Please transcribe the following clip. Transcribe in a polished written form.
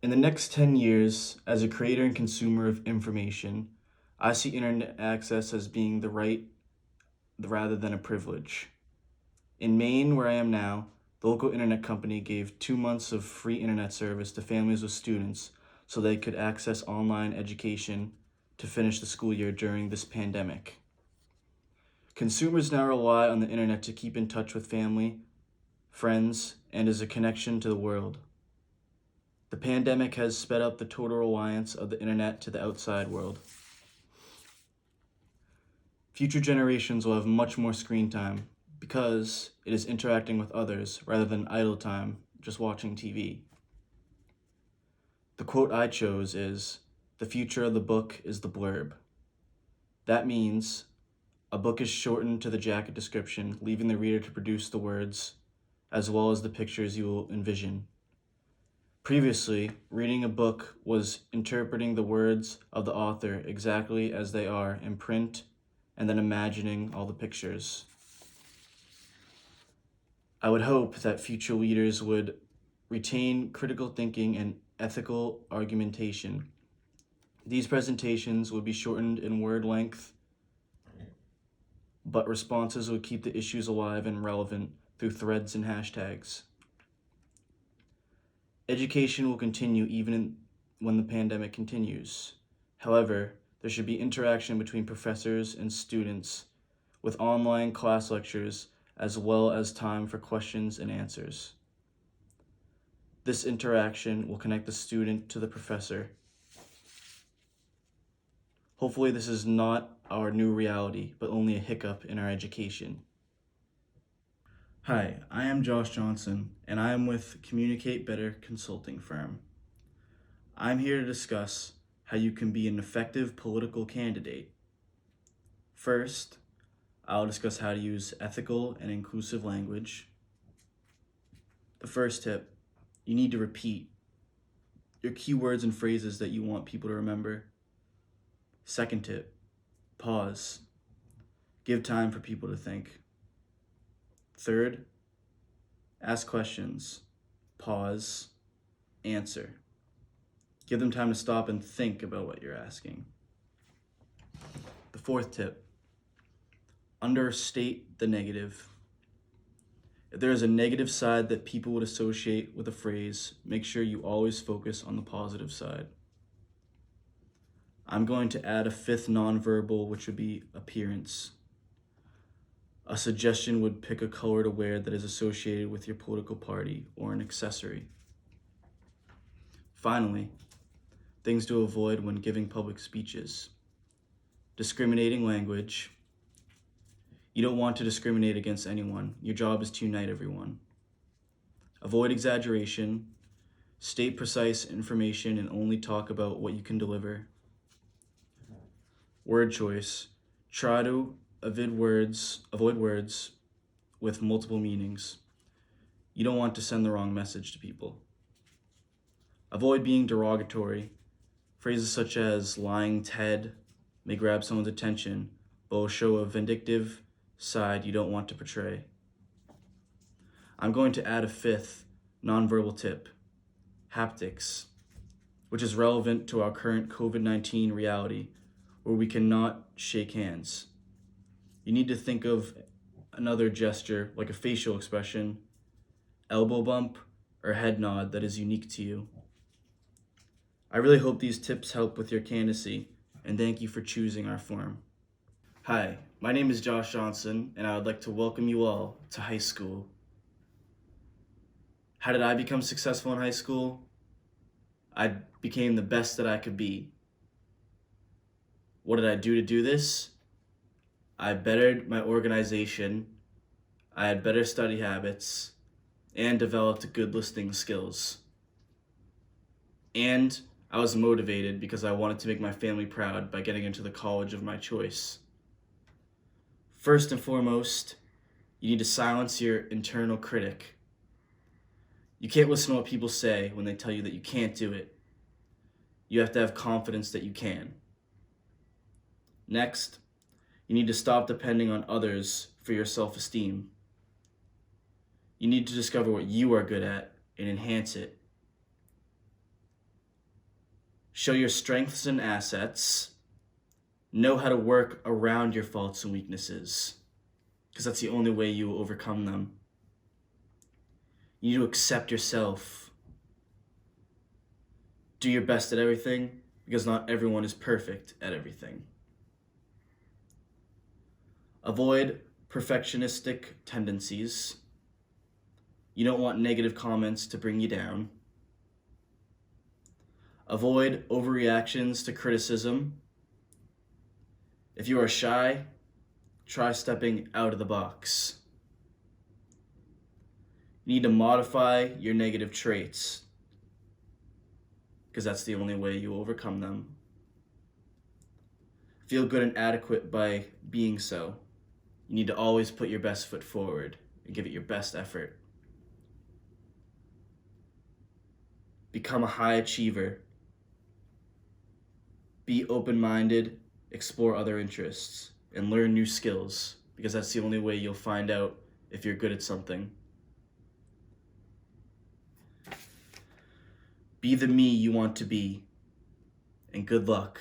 In the next 10 years, as a creator and consumer of information, I see internet access as being the right rather than a privilege. In Maine, where I am now, the local internet company gave 2 months of free internet service to families with students so they could access online education to finish the school year during this pandemic. Consumers now rely on the internet to keep in touch with family, friends, and as a connection to the world. The pandemic has sped up the total reliance of the internet to the outside world. Future generations will have much more screen time because it is interacting with others rather than idle time just watching TV. The quote I chose is, "The future of the book is the blurb." That means a book is shortened to the jacket description, leaving the reader to produce the words as well as the pictures you will envision. Previously, reading a book was interpreting the words of the author exactly as they are in print and then imagining all the pictures. I would hope that future leaders would retain critical thinking and ethical argumentation. These presentations would be shortened in word length, but responses would keep the issues alive and relevant through threads and hashtags. Education will continue when the pandemic continues. However, there should be interaction between professors and students with online class lectures as well as time for questions and answers. This interaction will connect the student to the professor. Hopefully, this is not our new reality, but only a hiccup in our education. Hi, I am Josh Johnson, and I am with Communicate Better Consulting Firm. I'm here to discuss how you can be an effective political candidate. First, I'll discuss how to use ethical and inclusive language. The first tip, you need to repeat your keywords and phrases that you want people to remember. Second tip, pause. Give time for people to think. Third, ask questions. Pause. Answer. Give them time to stop and think about what you're asking. The fourth tip, understate the negative. If there is a negative side that people would associate with a phrase, make sure you always focus on the positive side. I'm going to add a fifth nonverbal, which would be appearance. A suggestion would pick a color to wear that is associated with your political party or an accessory. Finally, things to avoid when giving public speeches. Discriminating language. You don't want to discriminate against anyone. Your job is to unite everyone. Avoid exaggeration. State precise information and only talk about what you can deliver. Word choice. Try to avoid words with multiple meanings. You don't want to send the wrong message to people. Avoid being derogatory. Phrases such as lying Ted may grab someone's attention, but will show a vindictive side you don't want to portray. I'm going to add a fifth nonverbal tip, haptics, which is relevant to our current COVID-19 reality where we cannot shake hands. You need to think of another gesture like a facial expression, elbow bump, or head nod that is unique to you. I really hope these tips help with your candidacy, and thank you for choosing our firm. Hi, my name is Josh Johnson, and I would like to welcome you all to high school. How did I become successful in high school? I became the best that I could be. What did I do to do this? I bettered my organization, I had better study habits, and developed good listening skills. And I was motivated because I wanted to make my family proud by getting into the college of my choice. First and foremost, you need to silence your internal critic. You can't listen to what people say when they tell you that you can't do it. You have to have confidence that you can. Next, you need to stop depending on others for your self-esteem. You need to discover what you are good at and enhance it. Show your strengths and assets. Know how to work around your faults and weaknesses, because that's the only way you will overcome them. You need to accept yourself. Do your best at everything, because not everyone is perfect at everything. Avoid perfectionistic tendencies. You don't want negative comments to bring you down. Avoid overreactions to criticism. If you are shy, try stepping out of the box. You need to modify your negative traits, because that's the only way you overcome them. Feel good and adequate by being so. You need to always put your best foot forward and give it your best effort. Become a high achiever. Be open-minded, explore other interests, and learn new skills, because that's the only way you'll find out if you're good at something. Be the me you want to be, and good luck.